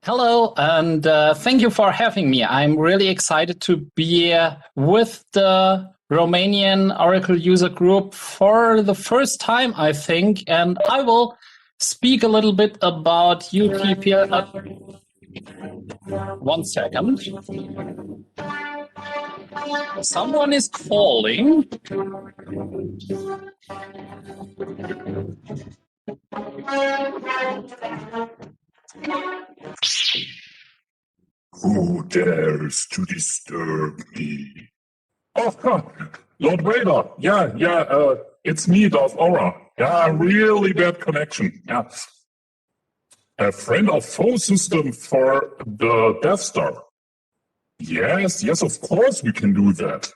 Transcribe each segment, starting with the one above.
Hello, and thank you for having me. I'm really excited to be with the Romanian Oracle user group for the first time, I think, and I will speak a little bit about utPL. One second. Someone is calling. Who dares to disturb me? Oh, Lord Vader. Yeah, it's me, Darth Aura. Yeah, really bad connection. Yeah. A friend of foe system for the Death Star. Yes, of course we can do that.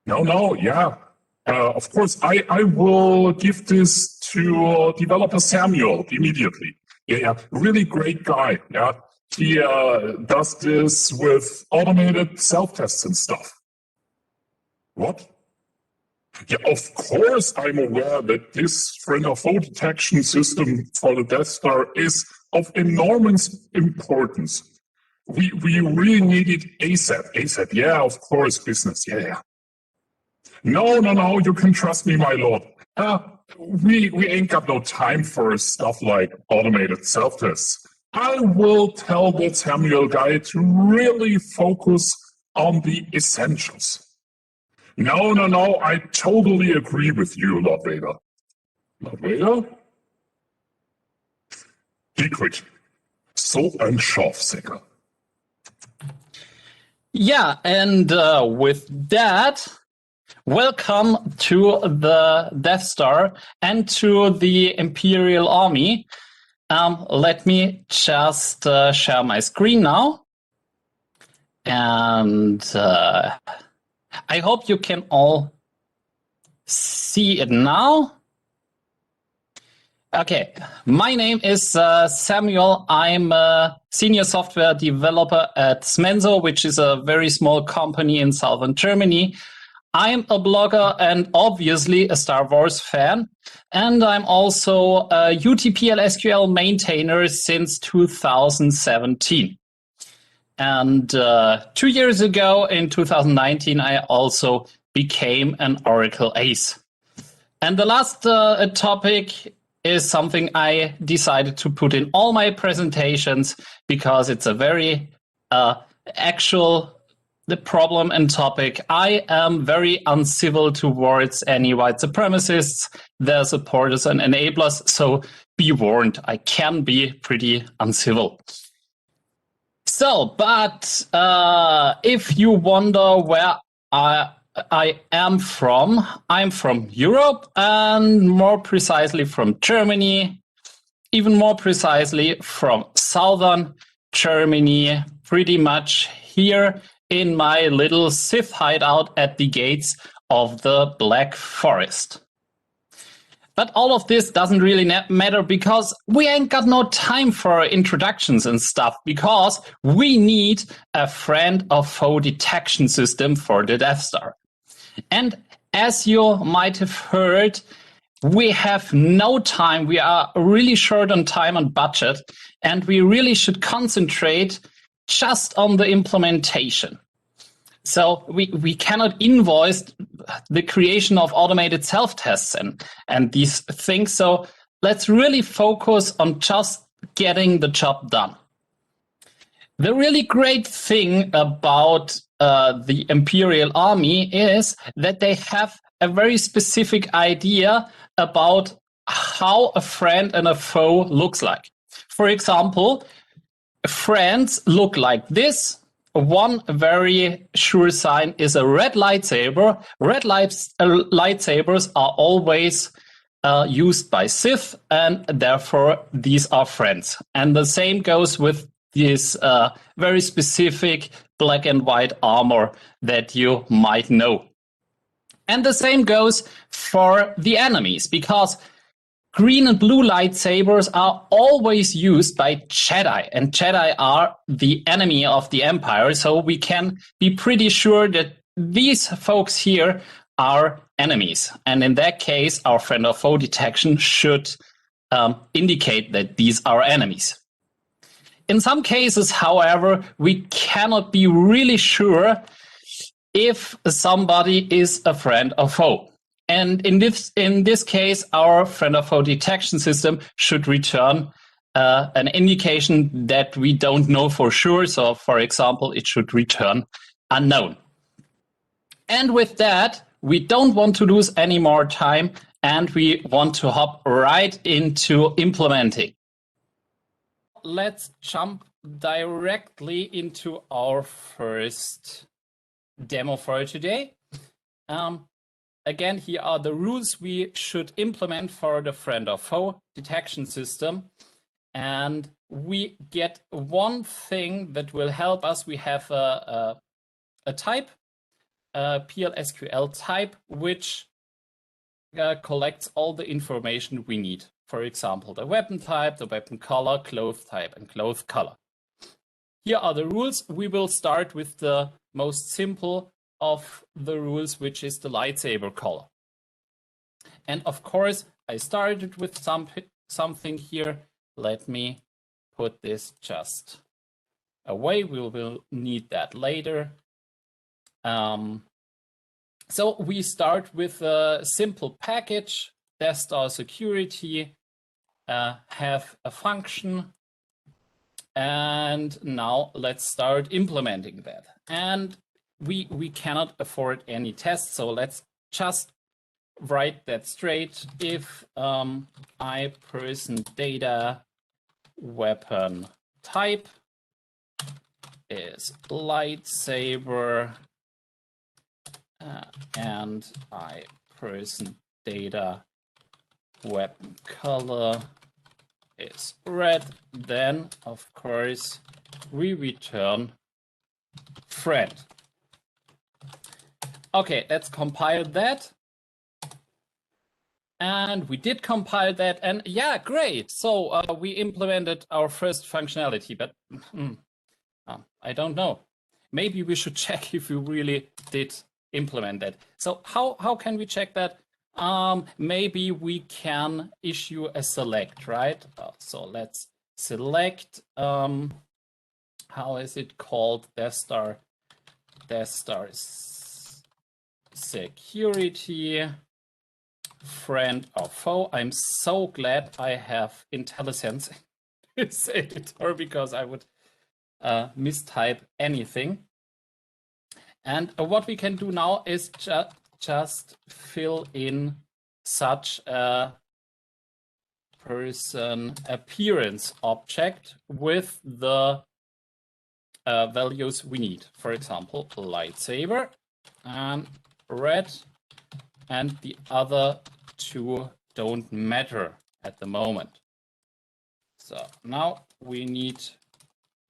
No, yeah. Of course, I will give this to developer Samuel immediately. Yeah, really great guy. Yeah, he does this with automated self-tests and stuff. What? Yeah, of course I'm aware that this friend of foe detection system for the Death Star is of enormous importance. We really need it ASAP. Yeah, of course, business. Yeah. No, you can trust me, my lord. We ain't got no time for stuff like automated self-tests. I will tell that Samuel guy to really focus on the essentials. No, I totally agree with you, Lord Vader. Lord Vader? Dietrich, so ein Scharfsäcker. Yeah, and with that, welcome to the Death Star and to the Imperial Army. Let me just share my screen now. And I hope you can all see it now. Okay, my name is Samuel. I'm a senior software developer at Smenso, which is a very small company in southern Germany. I'm a blogger and obviously a Star Wars fan. And I'm also a utPLSQL maintainer since 2017. And 2 years ago, in 2019, I also became an Oracle ace. And the last topic is something I decided to put in all my presentations because it's a very actual the problem and topic. I am very uncivil towards any white supremacists, their supporters and enablers, so be warned, I can be pretty uncivil. So, but if you wonder where I am from, I'm from Europe and more precisely from Germany, even more precisely from southern Germany, pretty much here in my little Sith hideout at the gates of the Black Forest. But all of this doesn't really matter because we ain't got no time for introductions and stuff because we need a friend of foe detection system for the Death Star. And as you might have heard, we have no time. We are really short on time and budget, and we really should concentrate just on the implementation. So we cannot invoice the creation of automated self-tests and these things. So let's really focus on just getting the job done. The really great thing about the Imperial Army is that they have a very specific idea about how a friend and a foe looks like. For example, friends look like this. One very sure sign is a red lightsaber. Red lightsabers are always used by Sith, and therefore these are friends. And the same goes with this very specific black and white armor that you might know. And the same goes for the enemies, because green and blue lightsabers are always used by Jedi, and Jedi are the enemy of the Empire, so we can be pretty sure that these folks here are enemies. And in that case, our friend of foe detection should indicate that these are enemies. In some cases, however, we cannot be really sure if somebody is a friend or foe. And in this case, our friend or foe detection system should return an indication that we don't know for sure. So, for example, it should return unknown. And with that, we don't want to lose any more time, and we want to hop right into implementing. Let's jump directly into our first demo for today. Again, here are the rules we should implement for the friend or foe detection system. And we get one thing that will help us. We have a type, a PLSQL type, which collects all the information we need. For example, the weapon type, the weapon color, cloth type, and cloth color. Here are the rules. We will start with the most simple of the rules, which is the lightsaber color. And of course, I started with something here. Let me put this just away. We will need that later. So we start with a simple package, desktop security, have a function. And now let's start implementing that. And we cannot afford any tests, so let's just write that straight. If I person data weapon type is lightsaber and I person data weapon color is red, then of course we return friend. Okay, let's compile that. And we did compile that, and yeah, great. So we implemented our first functionality, but I don't know. Maybe we should check if we really did implement that. So how can we check that? Maybe we can issue a select, right? So let's select, how is it called? Desktop security, friend or foe. I'm so glad I have IntelliSense in this editor, because I would mistype anything. And what we can do now is just fill in such a person appearance object with the values we need. For example, lightsaber and red, and the other two don't matter at the moment. So now we need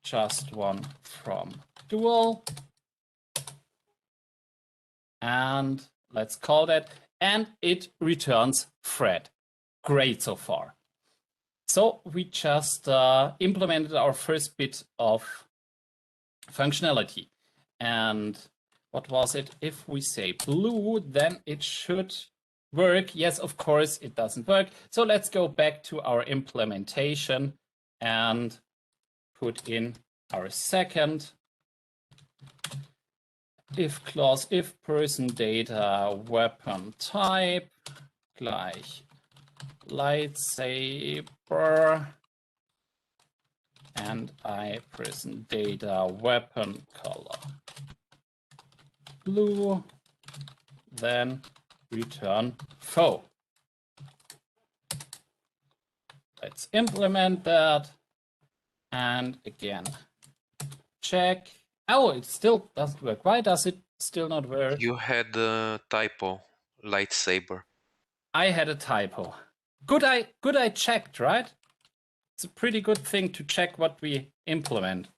just one from dual. And let's call that, and it returns Fred. Great so far. So we just implemented our first bit of functionality. And what was it? If we say blue, then it should work. Yes, of course, it doesn't work. So let's go back to our implementation and put in our second if clause, if person data weapon type gleich lightsaber and I person data weapon color blue, then return foe. Let's implement that. And again, check. Oh, it still doesn't work. Why does it still not work? You had a typo, lightsaber. I had a typo. Good I checked, right? It's a pretty good thing to check what we implement,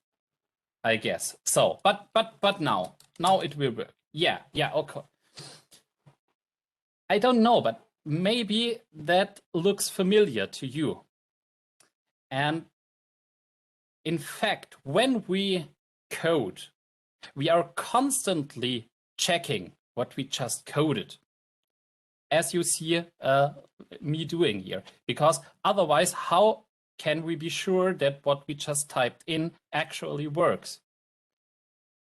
I guess. So, but now it will work. Yeah, okay. I don't know, but maybe that looks familiar to you. And in fact, when we code, we are constantly checking what we just coded, as you see me doing here, because otherwise, how can we be sure that what we just typed in actually works?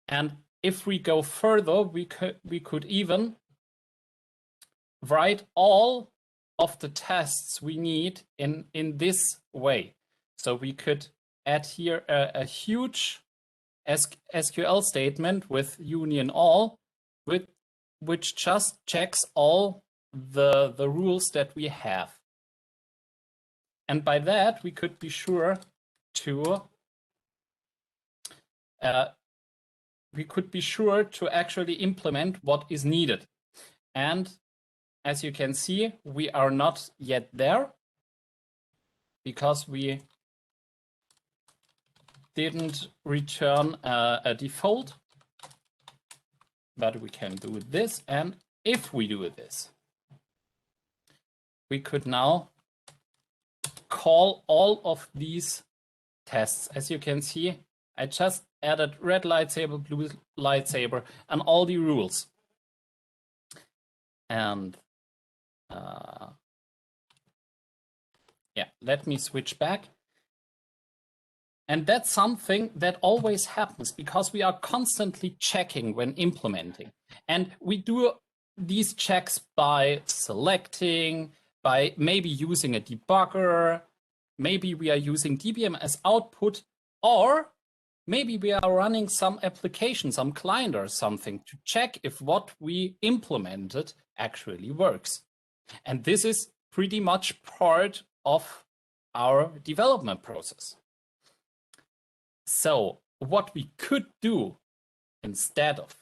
And if we go further, we could even write all of the tests we need in this way. So we could add here a huge SQL statement with union all, which just checks all the rules that we have. And by that, we could be sure to actually implement what is needed. And as you can see, we are not yet there because we didn't return a default, but we can do this. And if we do this, we could now call all of these tests. As you can see, I just added red lightsaber, blue lightsaber, and all the rules. And yeah, let me switch back. And that's something that always happens because we are constantly checking when implementing. And we do these checks by selecting, by maybe using a debugger, maybe we are using DBM as output, or maybe we are running some application, some client or something to check if what we implemented actually works. And this is pretty much part of our development process. So what we could do instead of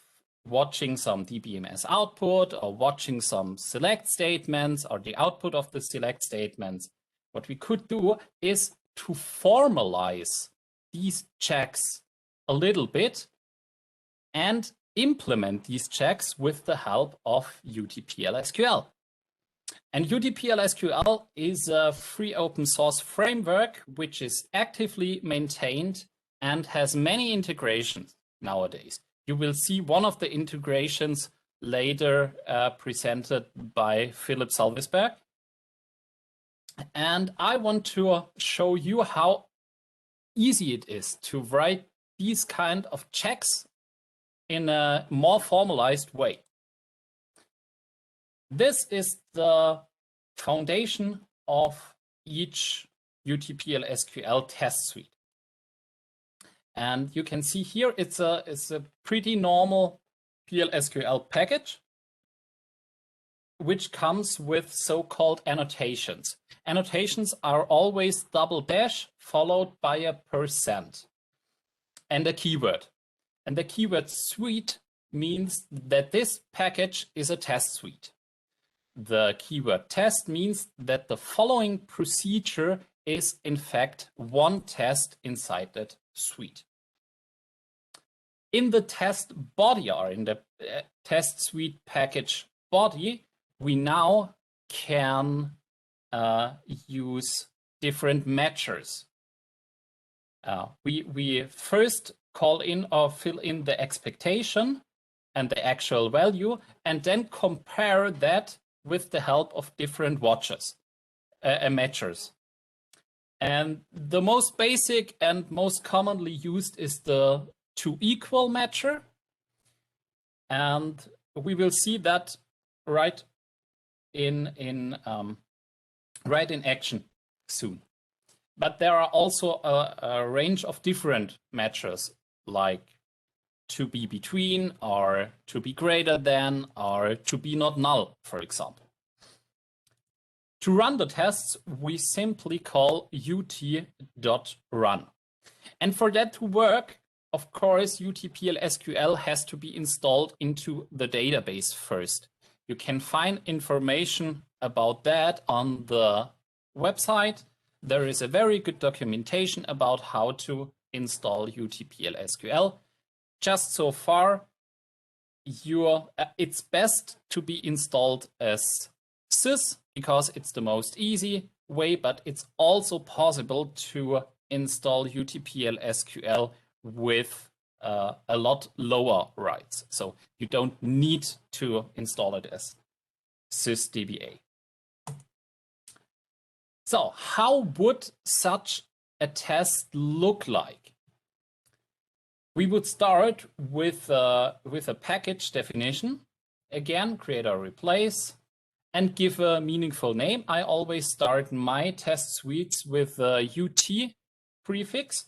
watching some DBMS output or watching some select statements or the output of the select statements, what we could do is to formalize these checks a little bit and implement these checks with the help of utPLSQL. And utPLSQL is a free open source framework which is actively maintained and has many integrations nowadays. You will see one of the integrations later presented by Philip Salvisberg. And I want to show you how easy it is to write these kind of checks in a more formalized way. This is the foundation of each utPLSQL test suite. And you can see here it's a pretty normal PLSQL package, which comes with so-called annotations. Annotations are always double dash followed by a % and a keyword. And the keyword suite means that this package is a test suite. The keyword test means that the following procedure is in fact one test inside that suite. In the test body or in the test suite package body, we now can use different matchers. We first call in or fill in the expectation and the actual value, and then compare that with the help of different matchers. And the most basic and most commonly used is the toEqual matcher. And we will see that right in action soon. But there are also a range of different matchers, like to be between, or to be greater than, or to be not null, for example. To run the tests, we simply call ut.run. And for that to work, of course, utPLSQL has to be installed into the database first. You can find information about that on the website. There is a very good documentation about how to install utPLSQL. Just so far, it's best to be installed as sys because it's the most easy way, but it's also possible to install utPLSQL with a lot lower rights. So you don't need to install it as sysdba. So how would such a test look like? We would start with a package definition. Again, create or replace and give a meaningful name. I always start my test suites with a UT prefix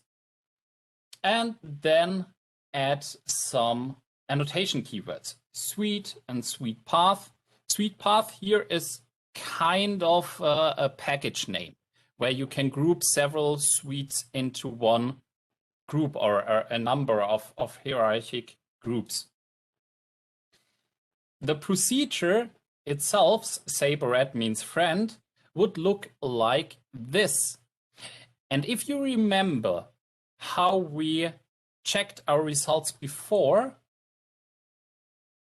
and then add some annotation keywords. Suite and suite path. Suite path here is kind of a package name where you can group several suites into one group or a number of hierarchic groups. The procedure itself, saber means friend, would look like this. And if you remember how we checked our results before,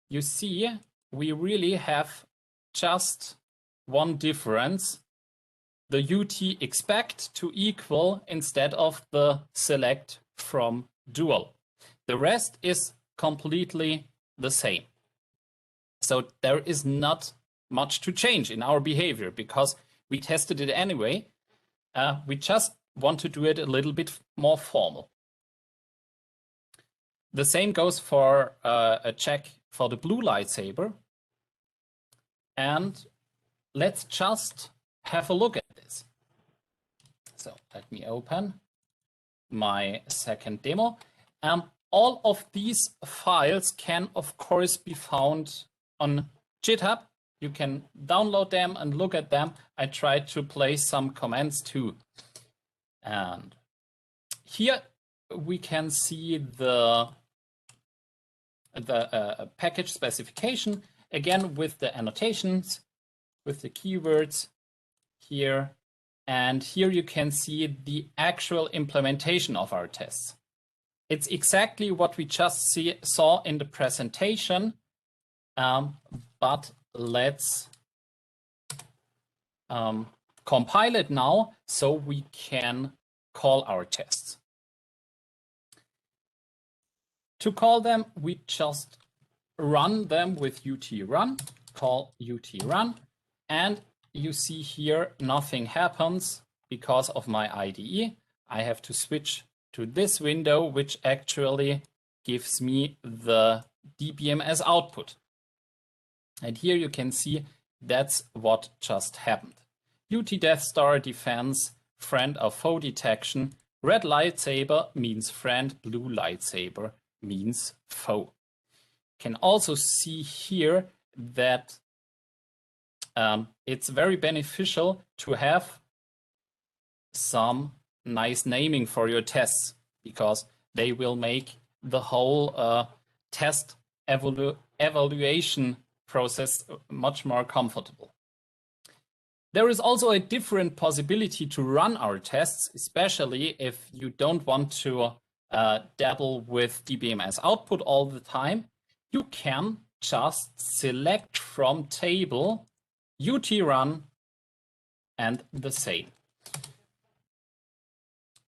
you see we really have just one difference. The UT expect to equal instead of the select from dual. The rest is completely the same. So there is not much to change in our behavior because we tested it anyway. We just want to do it a little bit more formal. The same goes for a check for the blue lightsaber. And let's just have a look at this. So let me open my second demo. All of these files can, of course, be found on GitHub. You can download them and look at them. I tried to place some comments too. And here we can see the package specification, again with the annotations, with the keywords here. And here you can see the actual implementation of our tests. It's exactly what we just saw in the presentation, but let's compile it now so we can call our tests. To call them, we just run them with utrun, call utrun, and you see here nothing happens because of my IDE. I have to switch to this window, which actually gives me the DBMS output. And here you can see that's what just happened. UT Death Star defense, friend or foe detection, red lightsaber means friend, blue lightsaber means foe. You can also see here that it's very beneficial to have some nice naming for your tests because they will make the whole test evaluation process much more comfortable. There is also a different possibility to run our tests, especially if you don't want to dabble with DBMS output all the time. You can just select from table utrun and the same.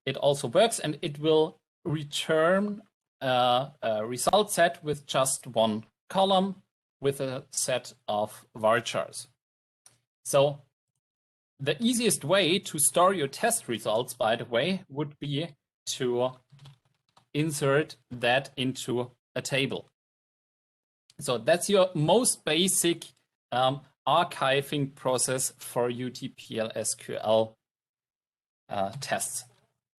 It also works and it will return a result set with just one column with a set of varchars. So the easiest way to store your test results, by the way, would be to insert that into a table. So that's your most basic archiving process for utPLSQL tests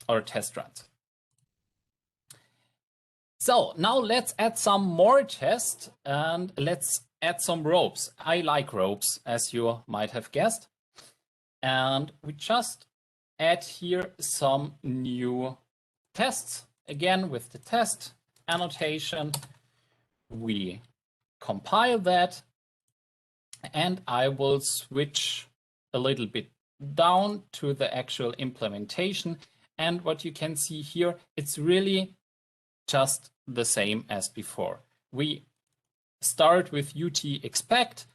or test runs. So now let's add some more tests and let's add some ropes. I like ropes, as you might have guessed. And we just add here some new tests. Again, with the test annotation, we compile that. And I will switch a little bit down to the actual implementation. And what you can see here, it's really just the same as before. We start with UT expect,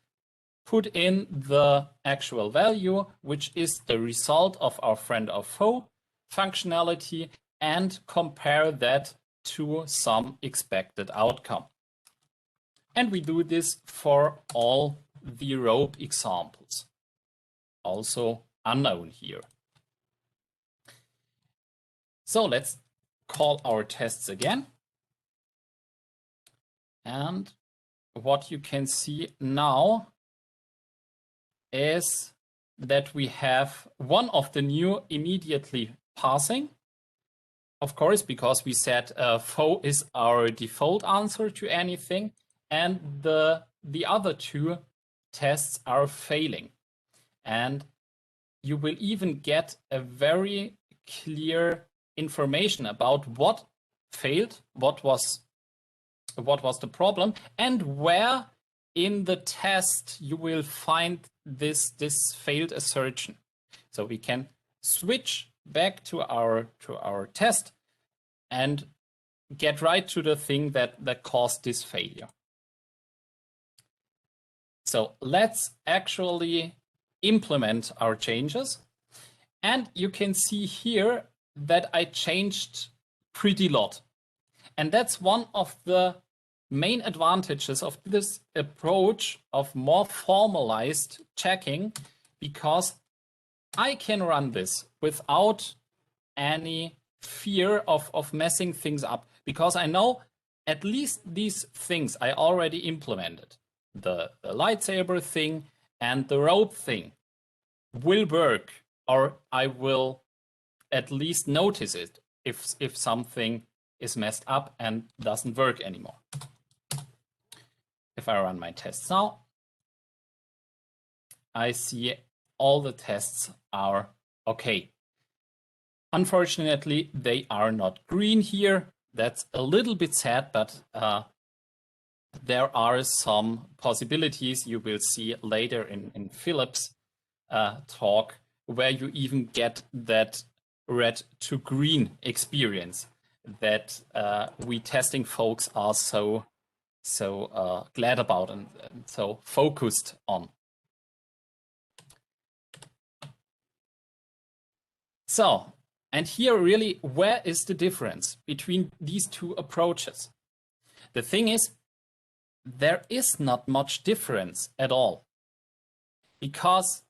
put in the actual value, which is the result of our friend or foe functionality, and compare that to some expected outcome. And we do this for all the rope examples, also unknown here. So let's call our tests again. And what you can see now is that we have one of the new immediately passing. Of course, because we said faux is our default answer to anything, and the other two tests are failing. And you will even get a very clear information about what failed, what was the problem, and where in the test you will find this failed assertion. So we can switch back to our test and get right to the thing that caused this failure. So let's actually implement our changes. And you can see here that I changed pretty lot. And that's one of the main advantages of this approach of more formalized checking, because I can run this without any fear of messing things up, because I know at least these things I already implemented. The lightsaber thing and the rope thing will work, or I will at least notice it if something is messed up and doesn't work anymore. If I run my tests now, I see all the tests are okay. Unfortunately, they are not green here. That's a little bit sad, but there are some possibilities you will see later in Philip's talk, where you even get that red to green experience that we testing folks are so glad about and so focused on. So, and here really, where is the difference between these two approaches? The thing is, there is not much difference at all, because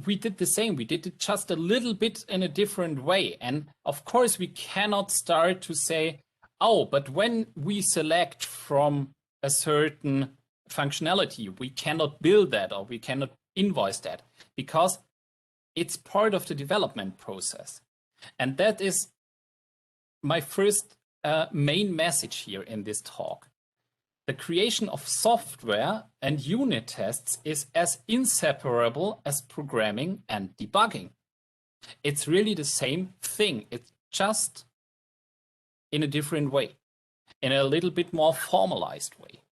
we did the same. We did it just a little bit in a different way. And of course, we cannot start to say, oh, but when we select from a certain functionality, we cannot build that or we cannot invoice that, because it's part of the development process. And that is my first main message here in this talk. The creation of software and unit tests is as inseparable as programming and debugging. It's really the same thing. It's just in a different way, in a little bit more formalized way.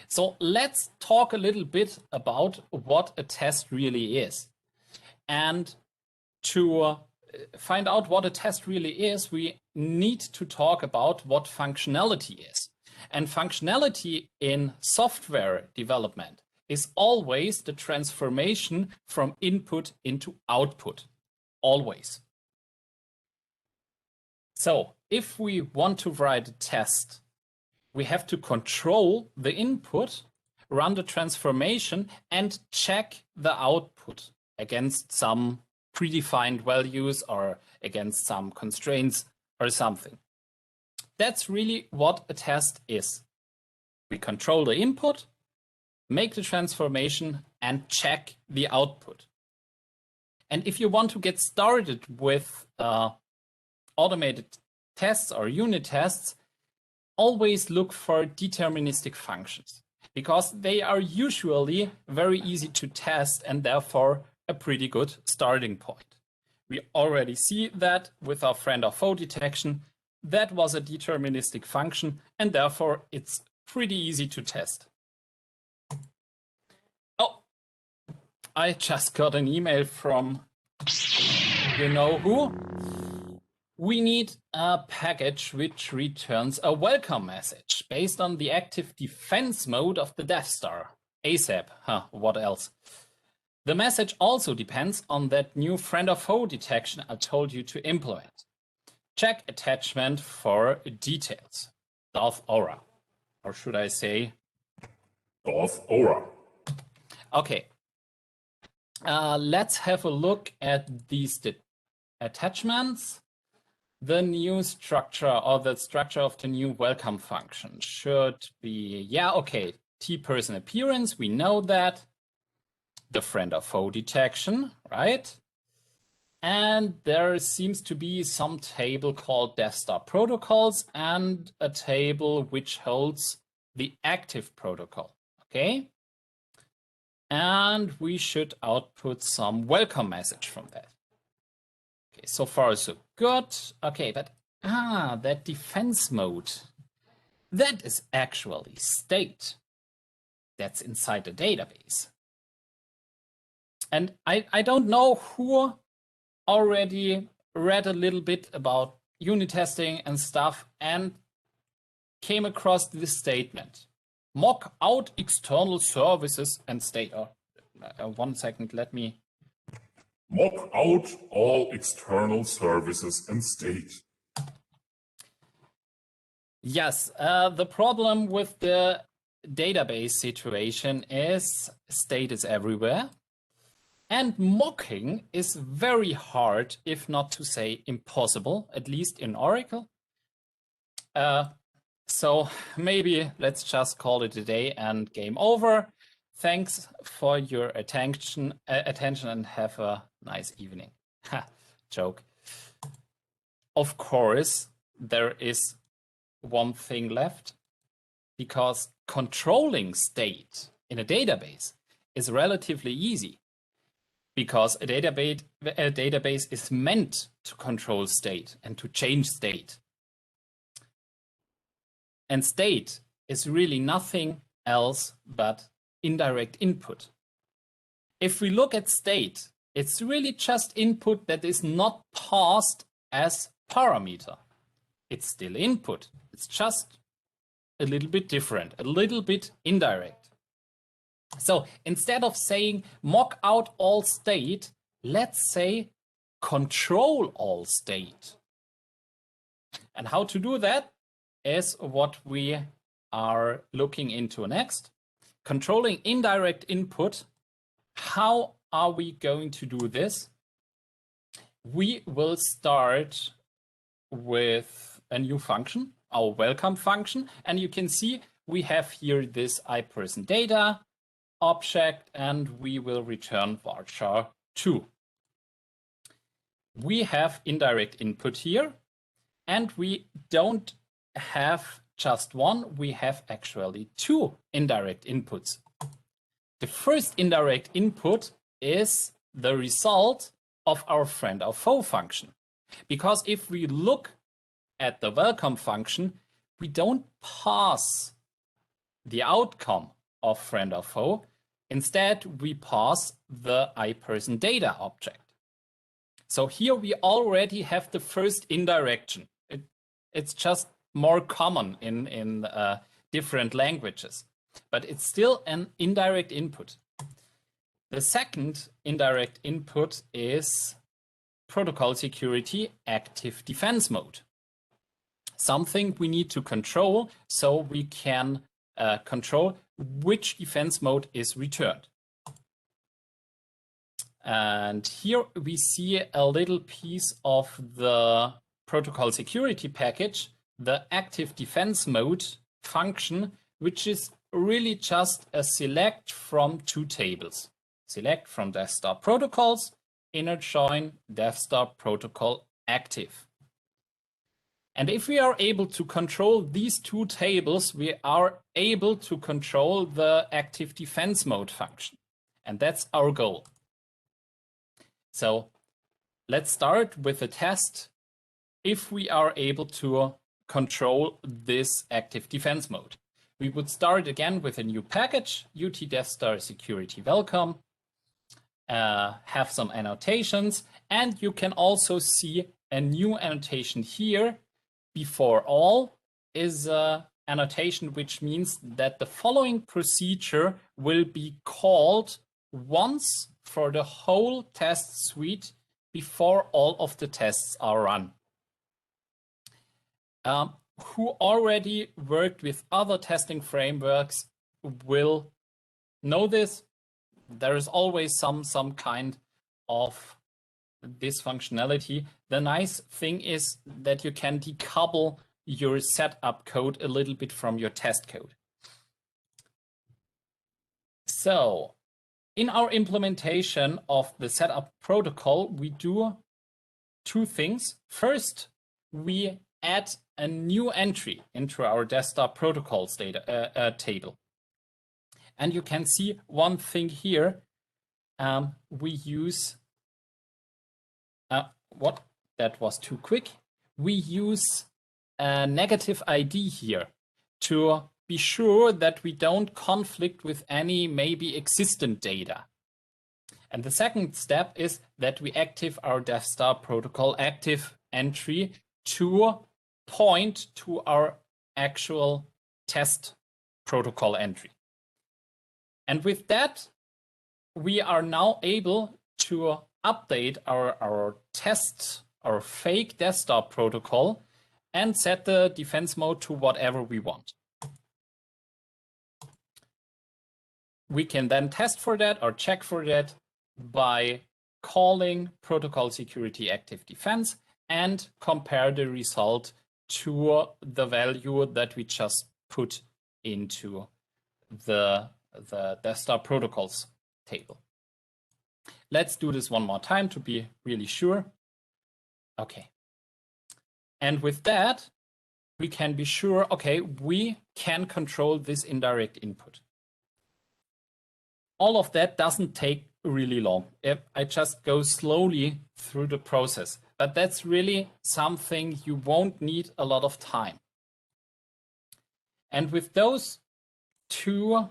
So let's talk a little bit about what a test really is. And to find out what a test really is, we need to talk about what functionality is. And functionality in software development is always the transformation from input into output, always. So if we want to write a test, we have to control the input, run the transformation, and check the output against some predefined values or against some constraints or something. That's really what a test is. We control the input, make the transformation, and check the output. And if you want to get started with automated tests or unit tests, always look for deterministic functions, because they are usually very easy to test and therefore a pretty good starting point. We already see that with our friend of foe detection. That was a deterministic function, and therefore it's pretty easy to test. Oh, I just got an email from you know who. We need a package which returns a welcome message based on the active defense mode of the Death Star. ASAP, what else? The message also depends on that new friend of foe detection I told you to implement. Check attachment for details. Darth Aura. Or should I say? Darth Aura. Okay. Let's have a look at these attachments, the new structure or the structure of the new welcome function should be, yeah, okay, T-person appearance, we know that. The friend or foe detection, right? And there seems to be some table called DevStar protocols and a table which holds the active protocol, okay? And we should output some welcome message from that. Okay, so far so good. Okay, but that defense mode, that is actually state. That's inside the database. And I don't know who already read a little bit about unit testing and stuff and came across this statement. Mock out external services and state. 1 second, let me. Mock out all external services and state. Yes, the problem with the database situation is state is everywhere. And mocking is very hard, if not to say impossible, at least in Oracle. So maybe let's just call it a day and game over. Thanks for your attention and have a nice evening. Ha, joke. Of course, there is one thing left, because controlling state in a database is relatively easy. Because a database is meant to control state and to change state. And state is really nothing else but indirect input. If we look at state, it's really just input that is not passed as parameter. It's still input. It's just a little bit different, a little bit indirect. So instead of saying mock out all state, let's say control all state. And how to do that is what we are looking into next. Controlling indirect input. How are we going to do this? We will start with a new function, our welcome function. And you can see we have here this iPersonData object, and we will return varchar 2. We have indirect input here, and we don't have just one, we have actually 2 indirect inputs. The first indirect input is the result of our friend or foe function. Because if we look at the welcome function, we don't pass the outcome of friend or foe. Instead, we pass the iPersonData object. So here we already have the first indirection. It's just more common in different languages, but it's still an indirect input. The second indirect input is protocol security active defense mode. Something we need to control so we can control which defense mode is returned. And here we see a little piece of the protocol security package, the active defense mode function, which is really just a select from 2 tables. Select from DevStar protocols, inner join DevStar protocol active. And if we are able to control these 2 tables, we are able to control the active defense mode function. And that's our goal. So let's start with a test if we are able to control this active defense mode. We would start again with a new package, utDevStar security welcome, have some annotations, and you can also see a new annotation here. Before all is an annotation which means that the following procedure will be called once for the whole test suite before all of the tests are run. Who already worked with other testing frameworks will know this. There is always some kind of this functionality, the nice thing is that you can decouple your setup code a little bit from your test code. So in our implementation of the setup protocol, we do two things. First, we add a new entry into our desktop protocols data table. And you can see one thing here. We use, that was too quick. We use a negative ID here to be sure that we don't conflict with any maybe existent data. And the second step is that we active our desktop protocol active entry to point to our actual test protocol entry. And with that, we are now able to update our fake desktop protocol and set the defense mode to whatever we want. We can then test for that or check for that by calling protocol security active defense and compare the result to the value that we just put into the desktop protocols table. Let's do this one more time to be really sure. Okay. And with that, we can be sure, okay, we can control this indirect input. All of that doesn't take really long. I just go slowly through the process, but that's really something you won't need a lot of time. And with those two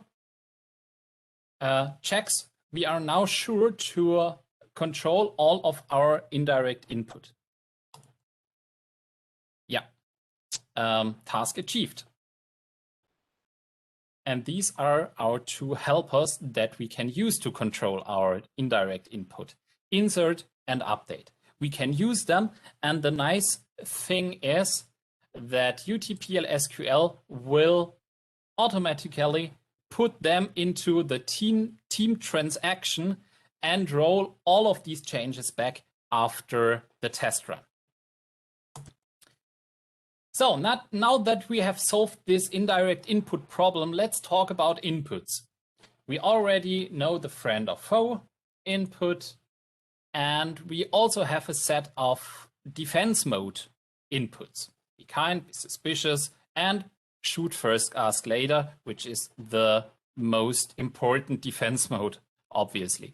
checks, we are now sure to control all of our indirect input. Yeah, task achieved. And these are our two helpers that we can use to control our indirect input, insert and update. We can use them, and the nice thing is that utPLSQL will automatically put them into the team transaction and roll all of these changes back after the test run. So now that we have solved this indirect input problem, let's talk about inputs. We already know the friend or foe input, and we also have a set of defense mode inputs. Be kind, be suspicious, and shoot first, ask later, which is the most important defense mode, obviously.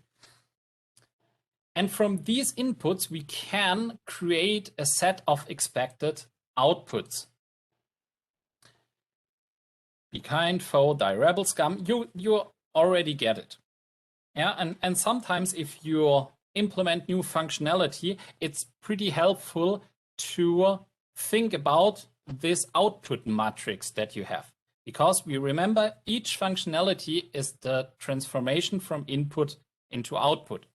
And from these inputs, we can create a set of expected outputs. Be kind, foe, die, rebel, scum, you already get it. Yeah, and sometimes if you implement new functionality, it's pretty helpful to think about this output matrix that you have. Because we remember each functionality is the transformation from input into output.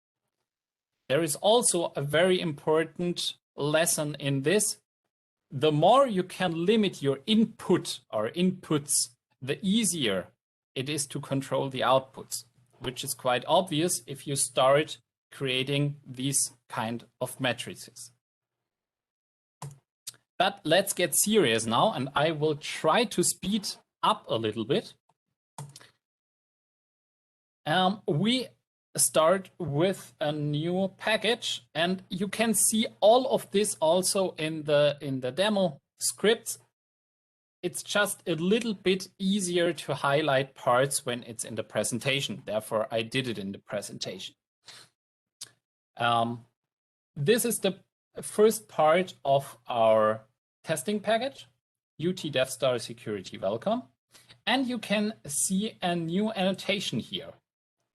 There is also a very important lesson in this. The more you can limit your input or inputs, the easier it is to control the outputs, which is quite obvious if you start creating these kind of matrices. But let's get serious now, and I will try to speed up a little bit. We start with a new package, and you can see all of this also in the demo scripts. It's just a little bit easier to highlight parts when it's in the presentation. Therefore, I did it in the presentation. This is the first part of our testing package, utDevStar Security Welcome. And you can see a new annotation here,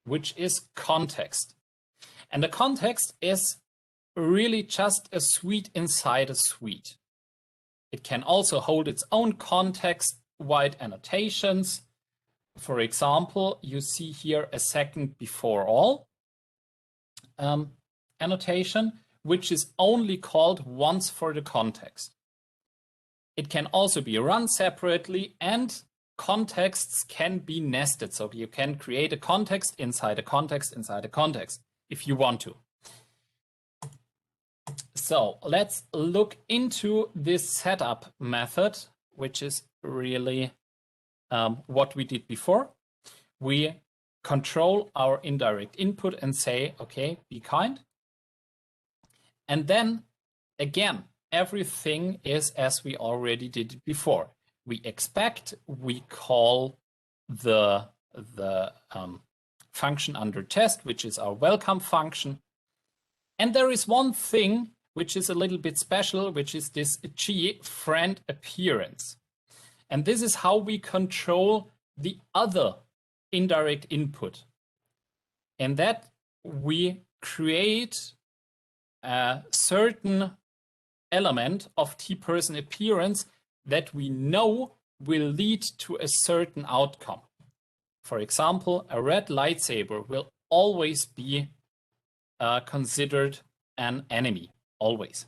which is context. And the context is really just a suite inside a suite. It can also hold its own context-wide annotations. For example, you see here a second before all annotation, which is only called once for the context. It can also be run separately, and contexts can be nested. So you can create a context inside a context inside a context if you want to. So let's look into this setup method, which is really what we did before. We control our indirect input and say, okay, be kind. And then again, everything is as we already did it before. We expect, we call the function under test, which is our welcome function. And there is one thing which is a little bit special, which is this G friend appearance. And this is how we control the other indirect input. And that we create a certain element of T-person appearance that we know will lead to a certain outcome. For example, a red lightsaber will always be considered an enemy, always.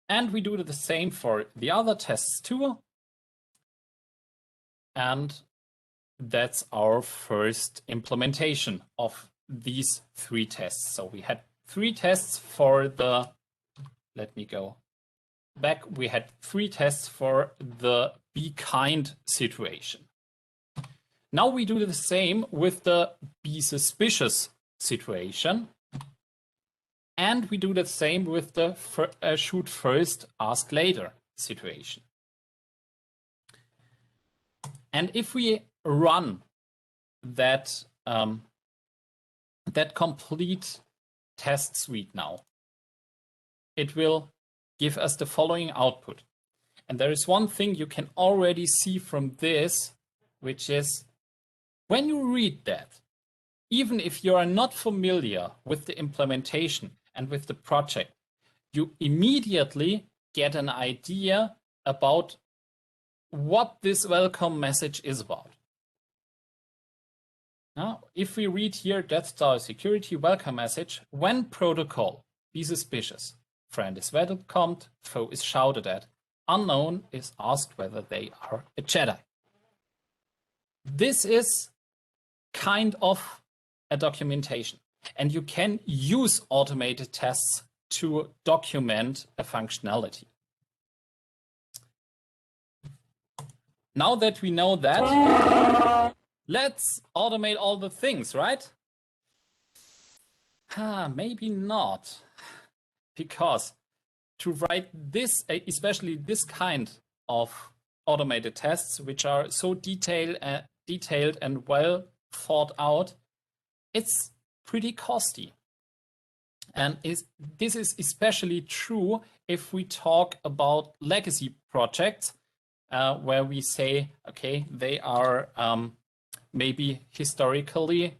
And we do the same for the other tests too. And that's our first implementation of these 3 tests. So we had 3 tests for the, let me go back. We had 3 tests for the be kind situation. Now we do the same with the be suspicious situation. And we do the same with the shoot first, ask later situation. And if we run that, that complete test suite now, it will give us the following output. And there is one thing you can already see from this, which is when you read that, even if you are not familiar with the implementation and with the project, you immediately get an idea about what this welcome message is about. Now, if we read here, Death Star security welcome message, when protocol, be suspicious. Friend is welcomed, foe is shouted at. Unknown is asked whether they are a Jedi. This is kind of a documentation. And you can use automated tests to document a functionality. Now that we know that, let's automate all the things, right? Maybe not. Because to write this, especially this kind of automated tests, which are so detailed and well thought out, it's pretty costly. And this is especially true if we talk about legacy projects, where we say, okay, they are maybe historically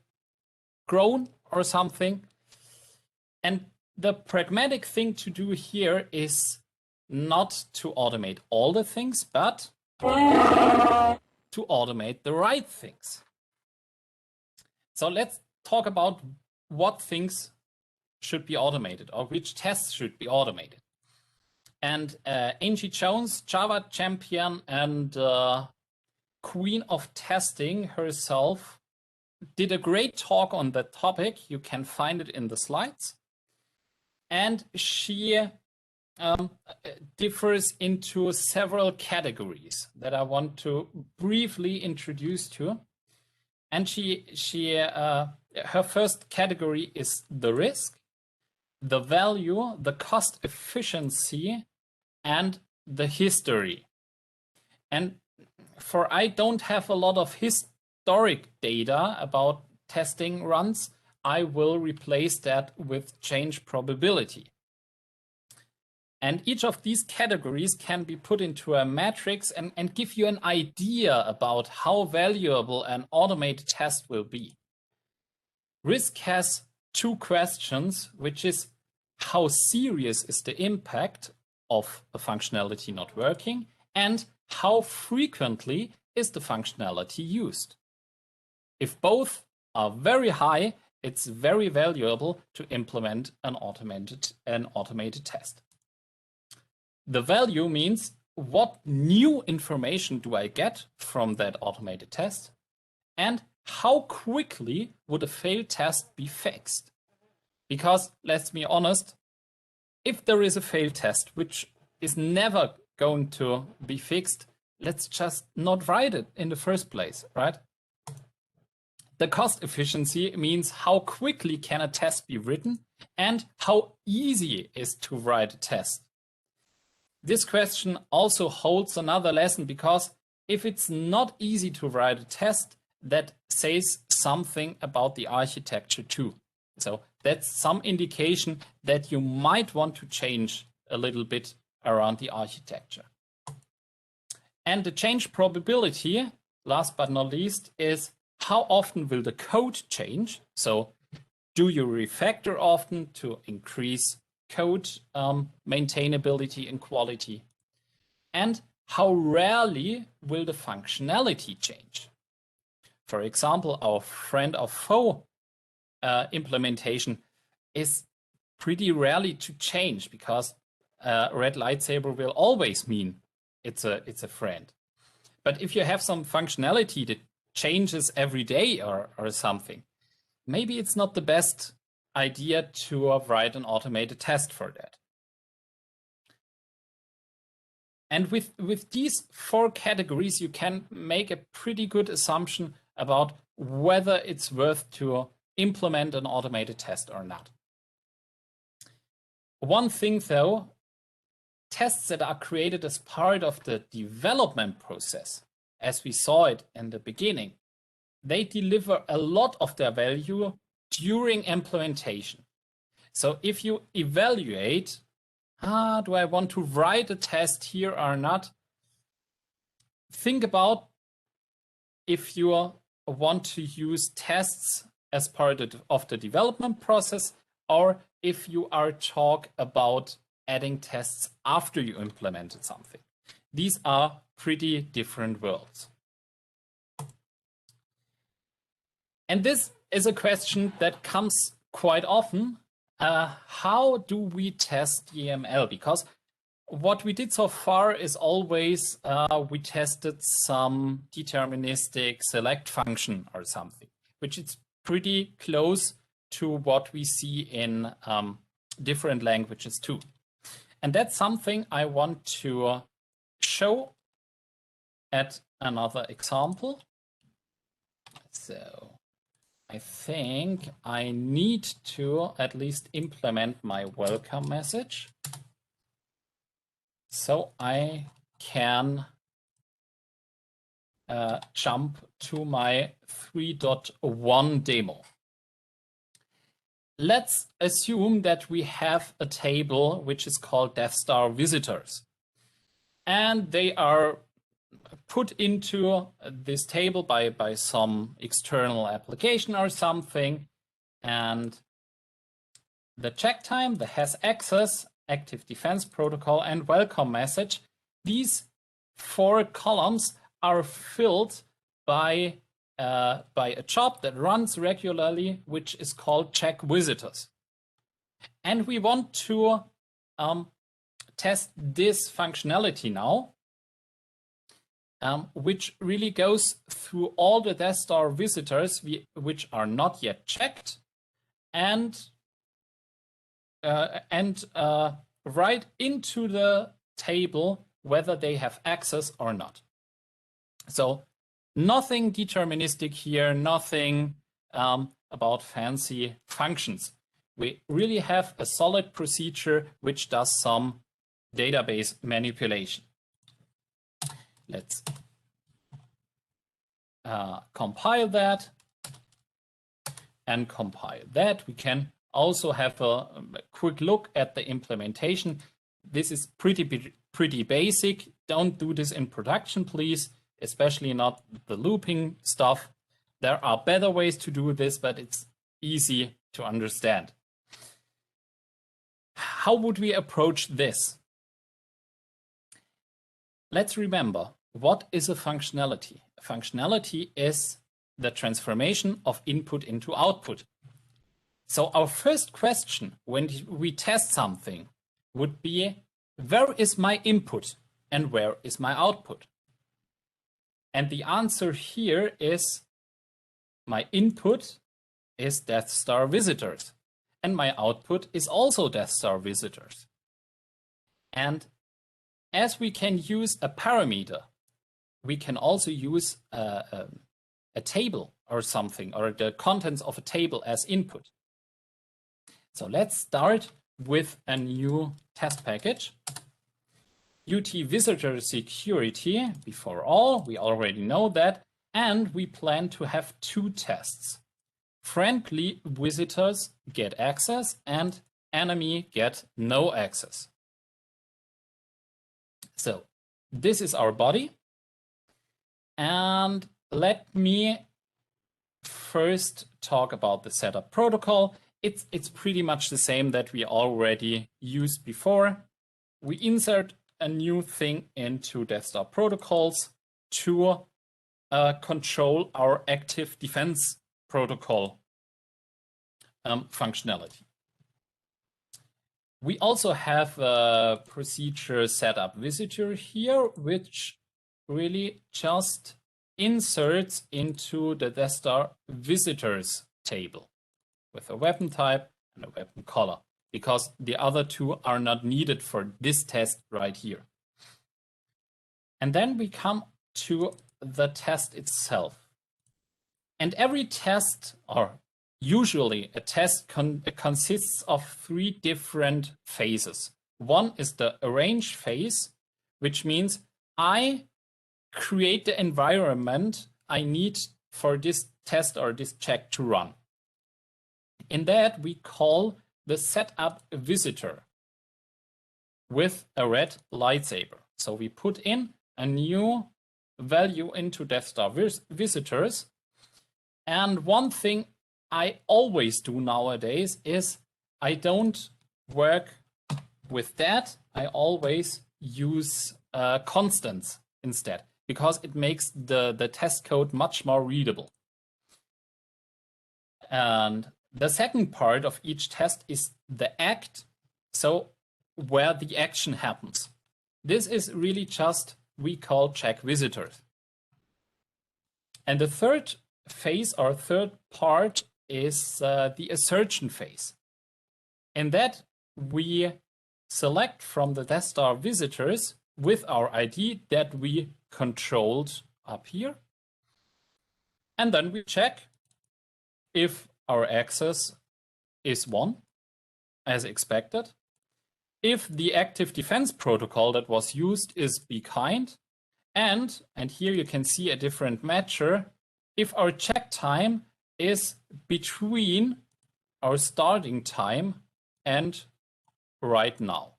grown or something. And the pragmatic thing to do here is not to automate all the things, but to automate the right things. So let's talk about what things should be automated or which tests should be automated. And Angie Jones, Java champion and queen of testing herself, did a great talk on that topic. You can find it in the slides. And she differs into several categories that I want to briefly introduce to. And her first category is the risk, the value, the cost efficiency, and the history. And for I don't have a lot of historic data about testing runs, I will replace that with change probability. And each of these categories can be put into a matrix and give you an idea about how valuable an automated test will be. Risk has 2 questions, which is how serious is the impact of a functionality not working, and how frequently is the functionality used. If both are very high, it's very valuable to implement an automated test. The value means what new information do I get from that automated test, and how quickly would a failed test be fixed. Because let's be honest, if there is a failed test, which is never going to be fixed, let's just not write it in the first place, right? The cost efficiency means how quickly can a test be written and how easy it is to write a test. This question also holds another lesson, because if it's not easy to write a test, that says something about the architecture too. So that's some indication that you might want to change a little bit around the architecture. And the change probability, last but not least, is how often will the code change? So do you refactor often to increase code maintainability and quality? And how rarely will the functionality change? For example, our friend or foe implementation is pretty rarely to change, because red lightsaber will always mean it's a friend. But if you have some functionality that changes every day or something, maybe it's not the best idea to write an automated test for that. And with these 4 categories, you can make a pretty good assumption about whether it's worth to implement an automated test or not. One thing though, tests that are created as part of the development process, as we saw it in the beginning, they deliver a lot of their value during implementation. So if you evaluate, do I want to write a test here or not? Think about if you want to use tests as part of the development process, or if you are talking about adding tests after you implemented something. These are pretty different worlds. And this is a question that comes quite often. How do we test YAML? Because what we did so far is always we tested some deterministic select function or something, which is pretty close to what we see in different languages too. And that's something I want to show at another example. So I think I need to at least implement my welcome message, so I can jump to my 3.1 demo. Let's assume that we have a table which is called Death Star visitors. And they are put into this table by some external application or something. And the check time, the has access, active defense protocol, and welcome message, these 4 columns are filled by a job that runs regularly, which is called check visitors. And we want to test this functionality now, which really goes through all the Death Star visitors which are not yet checked, and write into the table whether they have access or not. So nothing deterministic here, nothing about fancy functions. We really have a solid procedure which does some database manipulation. Let's compile that and compile that. We can also have a quick look at the implementation. This is pretty basic. Don't do this in production, please, especially not the looping stuff. There are better ways to do this, but it's easy to understand. How would we approach this? Let's remember, what is a functionality? A functionality is the transformation of input into output. So our first question when we test something would be, where is my input and where is my output? And the answer here is, my input is Death Star visitors. and my output is also Death Star visitors. And as we can use a parameter, we can also use a table or something, or the contents of a table as input. So let's start with a new test package. UT visitor security, before all, we already know that. And we plan to have two tests. Friendly visitors get access and enemy get no access. So this is our body. And let me first talk about the setup protocol. It's pretty much the same that we already used before. We insert a new thing into Death Star protocols to control our active defense protocol functionality. We also have a procedure setup visitor here, which really just inserts into the Death Star visitors table with a weapon type and a weapon color, because the other two are not needed for this test right here. And then we come to the test itself. And every test, or usually a test, consists of three different phases. One is the arrange phase, which means I create the environment I need for this test or this check to run. In that, we call the setup visitor with a red lightsaber. So we put in a new value into Death Star visitors. And one thing I always do nowadays is I don't work with that. I always use constants instead, because it makes the test code much more readable. And the second part of each test is the act, so where the action happens. This is really just, we call check visitors. And the third phase or third part is the assertion phase. In that, we select from the Death Star visitors with our ID that we controlled up here. And then we check if our access is 1, as expected. If the active defense protocol that was used is be kind. And here you can see a different matcher, if our check time is between our starting time and right now.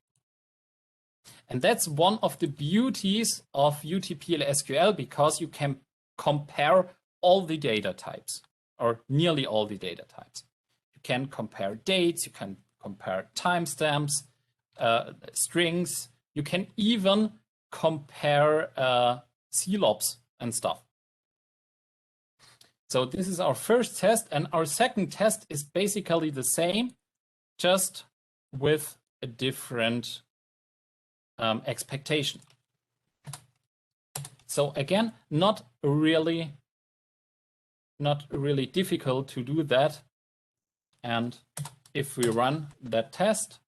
And that's one of the beauties of utPLSQL, because you can compare all the data types, or nearly all the data types. You can compare dates, you can compare timestamps, strings, you can even compare CLOPs and stuff. So this is our first test, and our second test is basically the same, just with a different expectation. So again, not really difficult to do that. And if we run that test,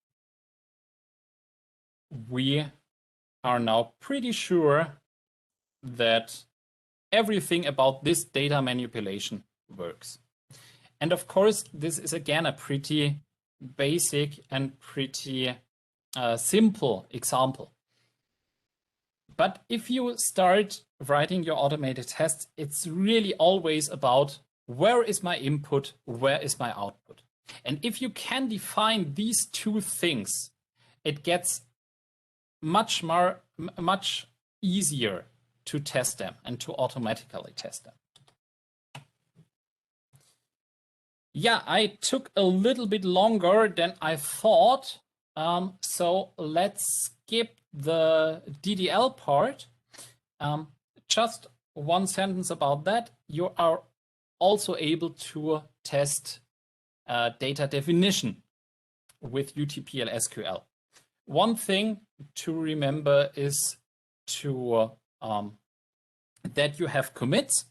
we are now pretty sure that everything about this data manipulation works. And of course, this is again a pretty basic and pretty simple example. But if you start writing your automated tests, it's really always about where is my input, where is my output. And if you can define these two things, it gets much easier to test them and to automatically test them. Yeah, I took a little bit longer than I thought. So let's skip the DDL part. Just one sentence about that. You are also able to test data definition with utPLSQL. One thing to remember is to that you have commits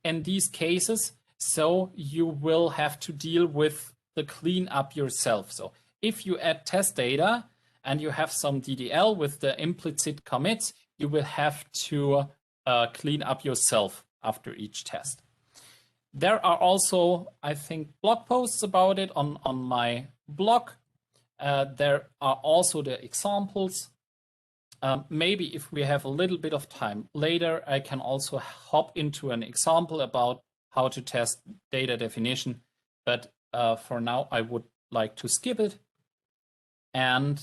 in these cases, so you will have to deal with the cleanup yourself. So if you add test data and you have some DDL with the implicit commits, you will have to clean up yourself after each test. There are also, I think, blog posts about it on my blog. There are also the examples. Maybe if we have a little bit of time later, I can also hop into an example about how to test data definition. But for now, I would like to skip it and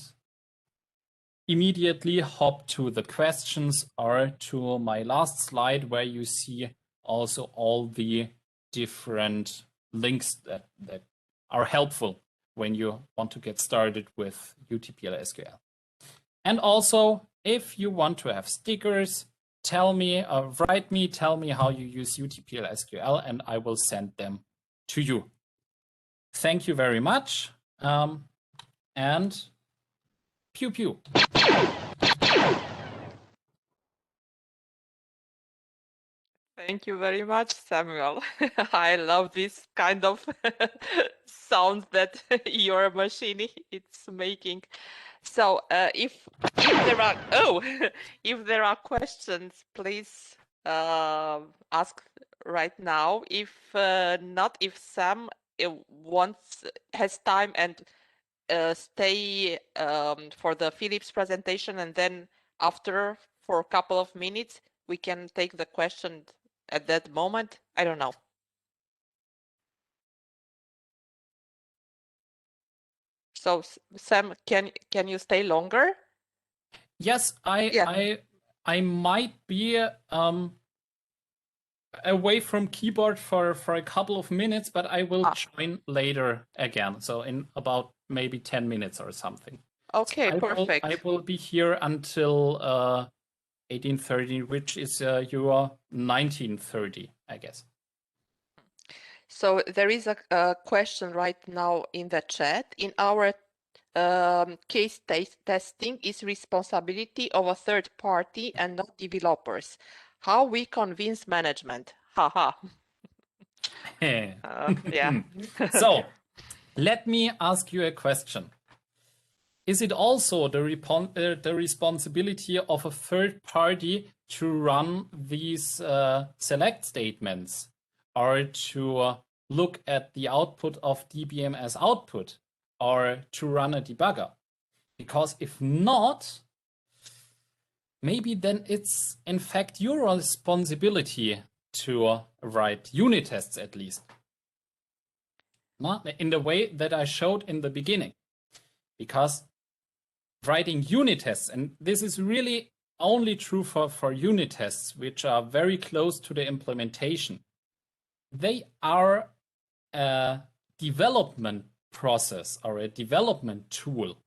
immediately hop to the questions or to my last slide where you see also all the different links that are helpful when you want to get started with utPLSQL. And also, if you want to have stickers, tell me, write me, tell me how you use utPLSQL, and I will send them to you. Thank you very much, and pew pew. Thank you very much, Samuel. I love this kind of sound that your machine it's making. So if there are if there are questions, please ask right now. If not, if Sam has time and stay for the Philips presentation, and then after for a couple of minutes we can take the question at that moment. I don't know. So Sam, can you stay longer? Yes, I might be away from keyboard for a couple of minutes, but I will join later again. So in about maybe 10 minutes or something. Okay, so perfect. I will be here until 18:30, which is your 19:30, I guess. So there is a question right now in the chat. In our case testing is responsibility of a third party and not developers. How we convince management? Haha. Yeah. So let me ask you a question. Is it also the responsibility of a third party to run these select statements or to look at the output of DBM as output or to run a debugger? Because if not, maybe then it's in fact your responsibility to write unit tests at least. In the way that I showed in the beginning. Because writing unit tests, and this is really only true for unit tests, which are very close to the implementation. They are a development process or a development tool.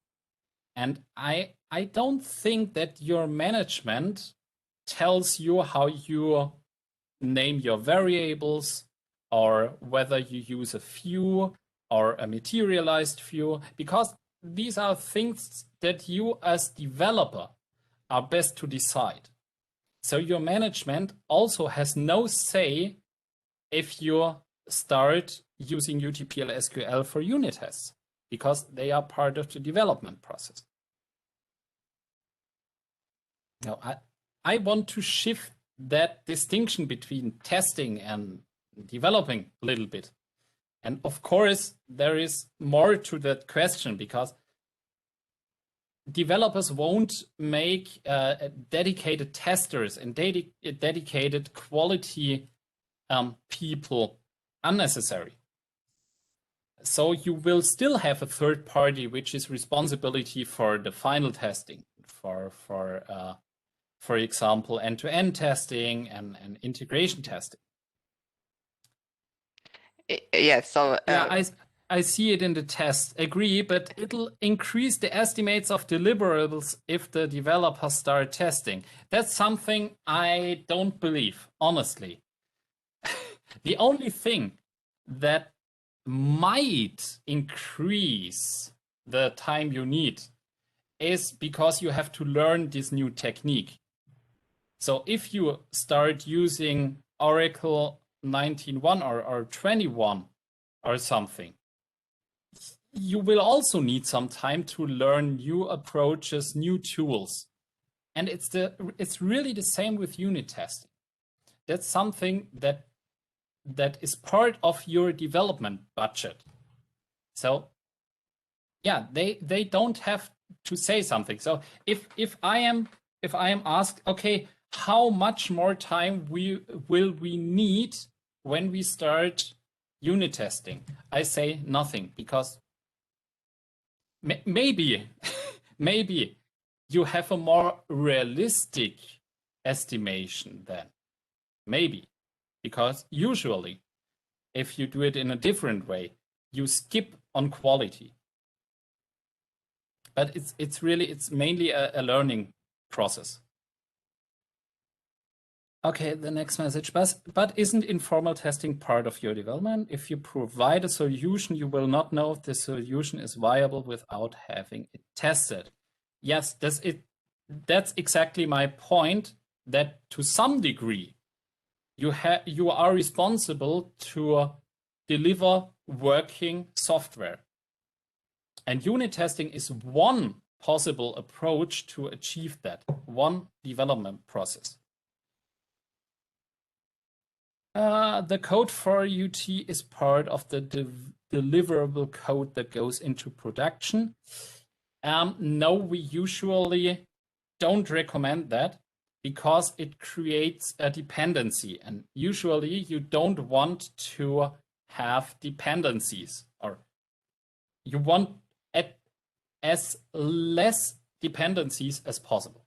And I don't think that your management tells you how you name your variables or whether you use a view or a materialized view, because these are things that you as developer are best to decide. So your management also has no say if you start using utPLSQL for unit tests, because they are part of the development process. Now, I want to shift that distinction between testing and developing a little bit. And of course, there is more to that question, because developers won't make dedicated testers and dedicated quality people unnecessary. So you will still have a third party which is responsibility for the final testing, for example, end-to-end testing and integration testing. Yeah, so yeah, I see it in the test, agree, but it'll increase the estimates of deliverables if the developers start testing. That's something I don't believe, honestly. The only thing that might increase the time you need is because you have to learn this new technique. So if you start using Oracle 19.1 or 21 or something, you will also need some time to learn new approaches, new tools. And it's really the same with unit testing. That's something that is part of your development budget. So yeah, they don't have to say something. So if I am asked, okay, how much more time will we need when we start unit testing? I say nothing, because maybe maybe you have a more realistic estimation then. Maybe, because usually if you do it in a different way, you skip on quality. But it's mainly a learning process. Okay, the next message. But isn't informal testing part of your development? If you provide a solution, you will not know if the solution is viable without having it tested. Yes, that's exactly my point, that to some degree you are responsible to deliver working software. And unit testing is one possible approach to achieve that, one development process. The code for UT is part of the deliverable code that goes into production. No, we usually don't recommend that, because it creates a dependency. And usually you don't want to have dependencies, or you want as less dependencies as possible.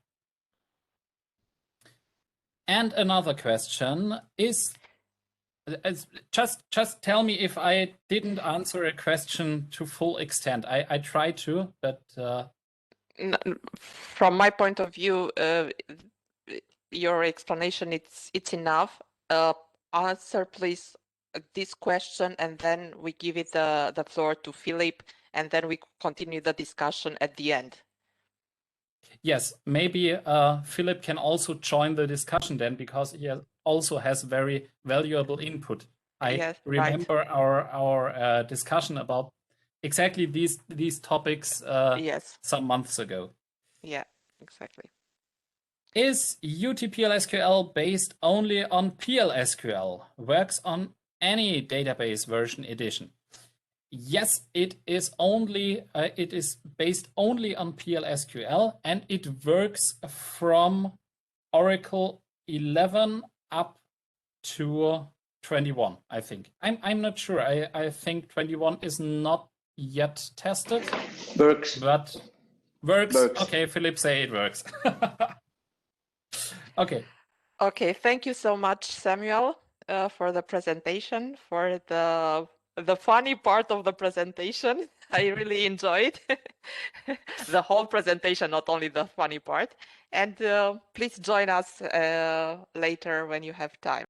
And another question is, just tell me if I didn't answer a question to full extent. I try to, but from my point of view, your explanation it's enough. Answer please this question, and then we give it the floor to Philip, and then we continue the discussion at the end. Yes, maybe Philip can also join the discussion then, because he also has very valuable input. I remember right. our discussion about exactly these topics some months ago. Yeah, exactly. Is utPLSQL based only on PLSQL? Works on any database version edition? Yes, it is based only on PLSQL, and it works from Oracle 11 up to 21, I think. I'm not sure. I think 21 is not yet tested. Works. But works. Okay, Philip say it works. Okay. Okay, thank you so much, Samuel, for the presentation, for the funny part of the presentation. I really enjoyed the whole presentation, not only the funny part. And please join us later when you have time.